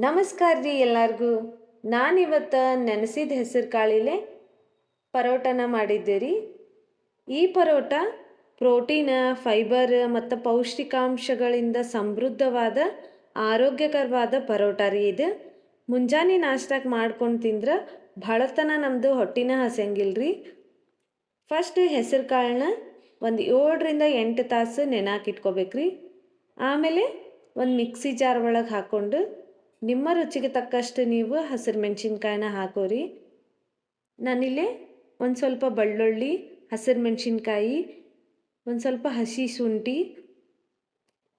ನಮಸ್ಕಾರ ರೀ ಎಲ್ಲರಿಗೂ. ನಾನಿವತ್ತು ನೆನೆಸಿದ ಹೆಸರು ಕಾಳಿಲೆ ಪರೋಟನ ಮಾಡಿದ್ದೆ ರೀ. ಈ ಪರೋಟ ಪ್ರೋಟೀನ್, ಫೈಬರ್ ಮತ್ತು ಪೌಷ್ಟಿಕಾಂಶಗಳಿಂದ ಸಮೃದ್ಧವಾದ ಆರೋಗ್ಯಕರವಾದ ಪರೋಟ ರೀ. ಇದು ಮುಂಜಾನೆ ನಾಷ್ಟಕ್ಕೆ ಮಾಡ್ಕೊಂಡು ತಿಂದ್ರೆ ಭಾಳತನ ನಮ್ಮದು ಹೊಟ್ಟಿನ ಹಸಂಗಿಲ್ರಿ. ಫಸ್ಟ್ ಹೆಸರು ಕಾಳನ್ನ ಒಂದು 7ರಿಂದ 8 ತಾಸು ನೆನಾಕಿಟ್ಕೋಬೇಕ್ರಿ. ಆಮೇಲೆ ಒಂದು ಮಿಕ್ಸಿ ಜಾರ್ ಒಳಗೆ ಹಾಕ್ಕೊಂಡು ನಿಮ್ಮ ರುಚಿಗೆ ತಕ್ಕಷ್ಟು ನೀವು ಹಸಿರು ಮೆಣಸಿನ್ಕಾಯಿನ ಹಾಕೋರಿ. ನಾನಿಲ್ಲಿ ಒಂದು ಸ್ವಲ್ಪ ಬೆಳ್ಳುಳ್ಳಿ, ಹಸಿರು ಮೆಣಸಿನ್ಕಾಯಿ, ಒಂದು ಸ್ವಲ್ಪ ಹಸಿ ಶುಂಠಿ,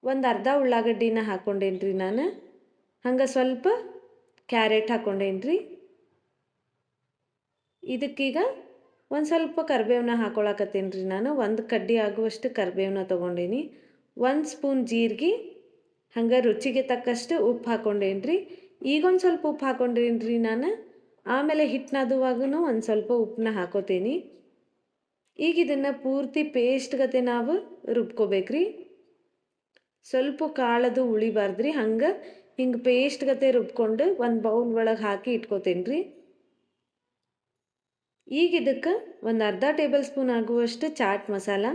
ಒಂದು ಅರ್ಧ ಉಳ್ಳಾಗಡ್ಡಿನ ಹಾಕ್ಕೊಂಡೇನಿ ರೀ ನಾನು. ಹಂಗೆ ಸ್ವಲ್ಪ ಕ್ಯಾರೆಟ್ ಹಾಕ್ಕೊಂಡೇನಿ ರೀ. ಇದಕ್ಕೀಗ ಒಂದು ಸ್ವಲ್ಪ ಕರಿಬೇವನ್ನ ಹಾಕೊಳಕತ್ತೇನೆ ರೀ ನಾನು. ಒಂದು ಕಡ್ಡಿ ಆಗುವಷ್ಟು ಕರಿಬೇವನ್ನ ತೊಗೊಂಡೇನಿ. 1 ಸ್ಪೂನ್ ಜೀರಿಗೆ, ಹಂಗೆ ರುಚಿಗೆ ತಕ್ಕಷ್ಟು ಉಪ್ಪು ಹಾಕ್ಕೊಂಡೇನಿ ರೀ. ಈಗೊಂದು ಸ್ವಲ್ಪ ಉಪ್ಪು ಹಾಕ್ಕೊಂಡೇನಿ ರೀ ನಾನು. ಆಮೇಲೆ ಹಿಟ್ಟು ನಾದುವಾಗೂ ಒಂದು ಸ್ವಲ್ಪ ಉಪ್ಪನ್ನ ಹಾಕೋತೀನಿ. ಈಗ ಇದನ್ನು ಪೂರ್ತಿ ಪೇಸ್ಟ್ ಗತೆ ನಾವು ರುಬ್ಕೋಬೇಕ್ರಿ. ಸ್ವಲ್ಪ ಕಾಳದು ಉಳಿಬಾರ್ದ್ರಿ. ಹಂಗೆ ಹಿಂಗೆ ಪೇಸ್ಟ್ ಗತೆ ರುಬ್ಕೊಂಡು ಒಂದು ಬೌಲ್ ಒಳಗೆ ಹಾಕಿ ಇಟ್ಕೋತೇನೆ ರೀ. ಈಗ ಇದಕ್ಕೆ ಒಂದು ಅರ್ಧ ಟೇಬಲ್ ಸ್ಪೂನ್ ಆಗುವಷ್ಟು ಚಾಟ್ ಮಸಾಲ,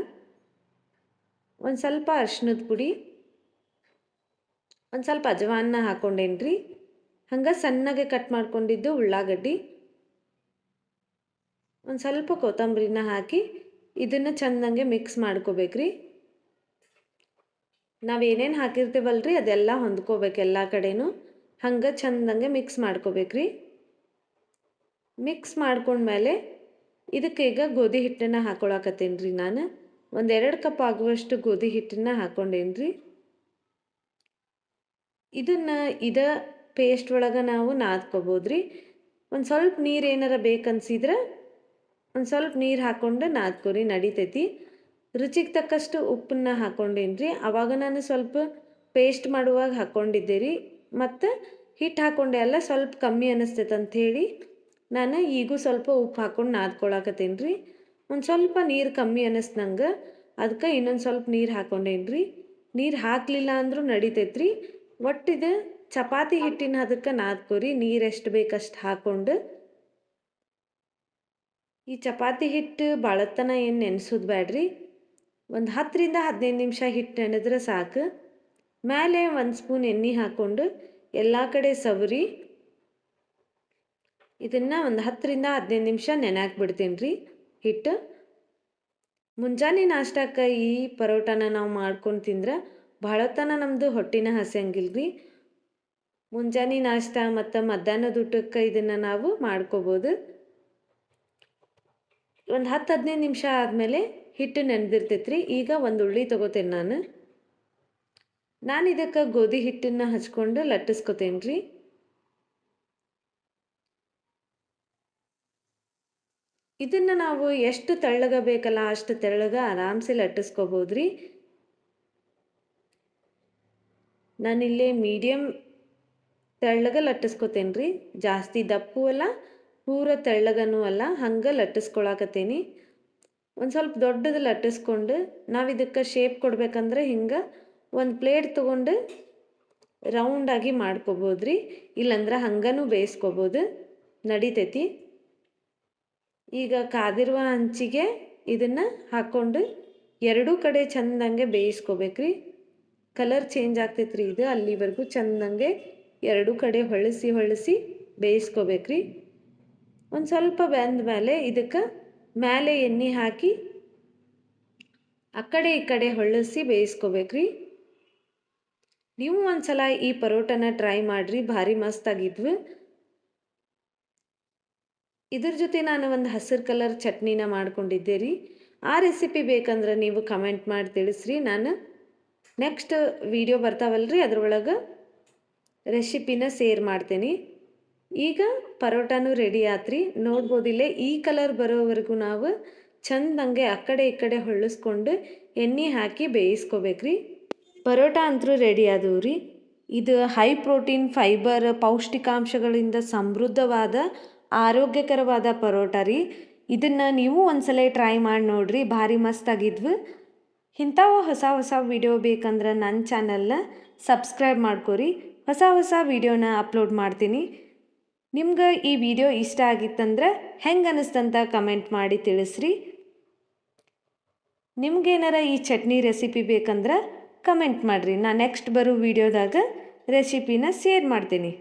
ಒಂದು ಸ್ವಲ್ಪ ಅರಿಶಿಣದ ಪುಡಿ, ಒಂದು ಸ್ವಲ್ಪ ಅಜವಾನ ಹಾಕ್ಕೊಂಡೇನಿ ರೀ. ಹಂಗೆ ಸಣ್ಣಗೆ ಕಟ್ ಮಾಡ್ಕೊಂಡಿದ್ದು ಉಳ್ಳಾಗಡ್ಡಿ, ಒಂದು ಸ್ವಲ್ಪ ಕೊತ್ತಂಬರಿನ ಹಾಕಿ ಇದನ್ನು ಚೆಂದಂಗೆ ಮಿಕ್ಸ್ ಮಾಡ್ಕೋಬೇಕ್ರಿ. ನಾವೇನೇನು ಹಾಕಿರ್ತೀವಲ್ರಿ ಅದೆಲ್ಲ ಹೊಂದ್ಕೋಬೇಕು ಎಲ್ಲ ಕಡೆನೂ. ಹಂಗೆ ಚೆಂದಂಗೆ ಮಿಕ್ಸ್ ಮಾಡ್ಕೋಬೇಕ್ರಿ. ಮಿಕ್ಸ್ ಮಾಡ್ಕೊಂಡ್ಮೇಲೆ ಇದಕ್ಕೆ ಈಗ ಗೋಧಿ ಹಿಟ್ಟನ್ನು ಹಾಕೊಳಕತ್ತೇನೆ ರೀ ನಾನು. ಒಂದು 2 ಕಪ್ ಆಗುವಷ್ಟು ಗೋಧಿ ಹಿಟ್ಟನ್ನು ಹಾಕ್ಕೊಂಡೇನಿ ರೀ. ಇದನ್ನು ಪೇಸ್ಟ್ ಒಳಗೆ ನಾವು ನಾದ್ಕೋಬೋದ್ರಿ. ಒಂದು ಸ್ವಲ್ಪ ನೀರು ಏನಾರ ಬೇಕನ್ಸಿದ್ರೆ ಒಂದು ಸ್ವಲ್ಪ ನೀರು ಹಾಕ್ಕೊಂಡು ನಾದ್ಕೋರಿ, ನಡಿತೈತಿ. ರುಚಿಗೆ ತಕ್ಕಷ್ಟು ಉಪ್ಪನ್ನ ಹಾಕ್ಕೊಂಡೇನಿ ರೀ. ಆವಾಗ ನಾನು ಸ್ವಲ್ಪ ಪೇಸ್ಟ್ ಮಾಡುವಾಗ ಹಾಕ್ಕೊಂಡಿದ್ದೆ ರೀ. ಮತ್ತು ಹಿಟ್ಟು ಹಾಕ್ಕೊಂಡೆ ಅಲ್ಲ, ಸ್ವಲ್ಪ ಕಮ್ಮಿ ಅನ್ನಿಸ್ತೈತೆ ಅಂಥೇಳಿ ನಾನು ಈಗೂ ಸ್ವಲ್ಪ ಉಪ್ಪು ಹಾಕ್ಕೊಂಡು ನಾದ್ಕೊಳಕತ್ತೇನೆ ರೀ. ಒಂದು ಸ್ವಲ್ಪ ನೀರು ಕಮ್ಮಿ ಅನ್ನಿಸ್ನಂಗೆ ಅದಕ್ಕೆ ಇನ್ನೊಂದು ಸ್ವಲ್ಪ ನೀರು ಹಾಕ್ಕೊಂಡೇನಿ ರೀ. ನೀರು ಹಾಕಲಿಲ್ಲ ಅಂದರೂ ನಡಿತೈತ್ರಿ. ಒಟ್ಟಿದು ಚಪಾತಿ ಹಿಟ್ಟಿನ ಅದಕ್ಕೆ ನಾದ್ಕೋರಿ, ನೀರು ಎಷ್ಟು ಬೇಕಷ್ಟು ಹಾಕ್ಕೊಂಡು. ಈ ಚಪಾತಿ ಹಿಟ್ಟು ಭಾಳತನ ಏನು ನೆನೆಸೋದು ಬೇಡ್ರಿ. ಒಂದು 10ರಿಂದ 15 ನಿಮಿಷ ಹಿಟ್ಟು ನೆನೆದ್ರೆ ಸಾಕು. ಮೇಲೆ 1 ಸ್ಪೂನ್ ಎಣ್ಣೆ ಹಾಕ್ಕೊಂಡು ಎಲ್ಲ ಕಡೆ ಸವರಿ ಇದನ್ನು ಒಂದು 10ರಿಂದ 15 ನಿಮಿಷ ನೆನೆಯಾಕೆ ಬಿಡ್ತೀನಿ ರೀ ಹಿಟ್ಟು. ಮುಂಜಾನೆ ನಾಷ್ಟಕ್ಕೆ ಈ ಪರೋಟನ ನಾವು ಮಾಡ್ಕೊಂಡು ತಿಂದ್ರೆ ಭಾಳತನ ನಮ್ಮದು ಹೊಟ್ಟಿನ ಹಸಂಗಿಲ್ರಿ. ಮುಂಜಾನೆ ನಾಷ್ಟ ಮತ್ತು ಮಧ್ಯಾಹ್ನದ ಊಟಕ್ಕೆ ಇದನ್ನು ನಾವು ಮಾಡ್ಕೋಬೋದು. ಒಂದು 10-15 ನಿಮಿಷ ಆದಮೇಲೆ ಹಿಟ್ಟು ನೆನೆದಿರ್ತೈತೆ ರೀ. ಈಗ ಒಂದು ಉಳ್ಳಿ ತೊಗೋತೇನೆ ನಾನು ಇದಕ್ಕೆ ಗೋಧಿ ಹಿಟ್ಟನ್ನು ಹಚ್ಕೊಂಡು ಲಟ್ಟಿಸ್ಕೊತೇನೆ ರೀ. ಇದನ್ನು ನಾವು ಎಷ್ಟು ತೆಳ್ಳಗೆ ಬೇಕಲ್ಲ ಅಷ್ಟು ತೆಳ್ಳಗೆ ಆರಾಮ್ಸೆ ಲಟ್ಟಿಸ್ಕೋಬೋದ್ರಿ. ನಾನಿಲ್ಲೇ ಮೀಡಿಯಮ್ ತೆಳ್ಳಗೆ ಲಟ್ಟಿಸ್ಕೊತೇನೆ ರೀ. ಜಾಸ್ತಿ ದಪ್ಪು ಅಲ್ಲ, ಪೂರ ತೆಳ್ಳಗನೂ ಅಲ್ಲ, ಹಂಗೆ ಲಟ್ಟಿಸ್ಕೊಳಕತ್ತೇನಿ. ಒಂದು ಸ್ವಲ್ಪ ದೊಡ್ಡದು ಲಟ್ಟಿಸ್ಕೊಂಡು ನಾವು ಇದಕ್ಕೆ ಶೇಪ್ ಕೊಡ್ಬೇಕಂದ್ರೆ ಹಿಂಗೆ ಒಂದು ಪ್ಲೇಟ್ ತೊಗೊಂಡು ರೌಂಡಾಗಿ ಮಾಡ್ಕೋಬೋದ್ರಿ. ಇಲ್ಲಾಂದ್ರೆ ಹಂಗನೂ ಬೇಯಿಸ್ಕೋಬೋದು, ನಡಿತೈತಿ. ಈಗ ಕಾದಿರುವ ಹಂಚಿಗೆ ಇದನ್ನು ಹಾಕ್ಕೊಂಡು ಎರಡೂ ಕಡೆ ಚೆಂದಂಗೆ ಬೇಯಿಸ್ಕೋಬೇಕ್ರಿ. ಕಲರ್ ಚೇಂಜ್ ಆಗ್ತೈತೆ ರೀ ಇದು. ಅಲ್ಲಿವರೆಗೂ ಚೆಂದಂಗೆ ಎರಡೂ ಕಡೆ ಹೊಳಿಸಿ ಬೇಯಿಸ್ಕೋಬೇಕ್ರಿ. ಒಂದು ಸ್ವಲ್ಪ ಬೆಂದ ಮೇಲೆ ಇದಕ್ಕೆ ಮೇಲೆ ಎಣ್ಣೆ ಹಾಕಿ ಆ ಕಡೆ ಈ ಕಡೆ ಹೊಳಿಸಿ ಬೇಯಿಸ್ಕೋಬೇಕ್ರಿ. ನೀವು ಒಂದು ಸಲ ಈ ಪರೋಟನ ಟ್ರೈ ಮಾಡಿರಿ, ಭಾರಿ ಮಸ್ತಾಗಿದ್ವು. ಇದ್ರ ಜೊತೆ ನಾನು ಒಂದು ಹಸಿರು ಕಲರ್ ಚಟ್ನಿನ ಮಾಡ್ಕೊಂಡಿದ್ದೆ ರೀ. ಆ ರೆಸಿಪಿ ಬೇಕಂದ್ರೆ ನೀವು ಕಮೆಂಟ್ ಮಾಡಿ ತಿಳಿಸ್ರಿ. ನಾನು ನೆಕ್ಸ್ಟ್ ವಿಡಿಯೋ ಬರ್ತಾವಲ್ರಿ ಅದ್ರೊಳಗೆ ರೆಸಿಪಿನ ಶೇರ್ ಮಾಡ್ತೀನಿ. ಈಗ ಪರೋಟಾನು ರೆಡಿ ಆತ್ರಿ. ನೋಡ್ಬೋದಿಲ್ಲೇ ಈ ಕಲರ್ ಬರೋವರೆಗೂ ನಾವು ಚೆಂದಂಗೆ ಆ ಕಡೆ ಈ ಕಡೆ ಹೊಳ್ಳಿಸ್ಕೊಂಡು ಎಣ್ಣೆ ಹಾಕಿ ಬೇಯಿಸ್ಕೋಬೇಕ್ರಿ. ಪರೋಟ ಅಂತೂ ರೆಡಿ ಆದವು ರೀ. ಇದು ಹೈ ಪ್ರೋಟೀನ್, ಫೈಬರ್, ಪೌಷ್ಟಿಕಾಂಶಗಳಿಂದ ಸಮೃದ್ಧವಾದ ಆರೋಗ್ಯಕರವಾದ ಪರೋಟ ರೀ. ಇದನ್ನು ನೀವು ಒಂದ್ಸಲ ಟ್ರೈ ಮಾಡಿ ನೋಡಿರಿ, ಭಾರಿ ಮಸ್ತಾಗಿದ್ವು. ಇಂಥವು ಹೊಸ ವಿಡಿಯೋ ಬೇಕಂದ್ರೆ ನನ್ನ ಚಾನಲ್ನ ಸಬ್ಸ್ಕ್ರೈಬ್ ಮಾಡ್ಕೊರಿ. ಹೊಸ ಹೊಸ ವಿಡಿಯೋನ ಅಪ್ಲೋಡ್ ಮಾಡ್ತೀನಿ. ನಿಮ್ಗೆ ಈ ವಿಡಿಯೋ ಇಷ್ಟ ಆಗಿತ್ತಂದ್ರೆ ಹೆಂಗೆ ಅನ್ನಿಸ್ತಂತ ಕಮೆಂಟ್ ಮಾಡಿ ತಿಳಿಸ್ರಿ. ನಿಮ್ಗೇನಾರ ಈ ಚಟ್ನಿ ರೆಸಿಪಿ ಬೇಕಂದ್ರೆ ಕಮೆಂಟ್ ಮಾಡಿರಿ. ನಾನು ನೆಕ್ಸ್ಟ್ ಬರೋ ವಿಡಿಯೋದಾಗ ರೆಸಿಪಿನ ಶೇರ್ ಮಾಡ್ತೀನಿ.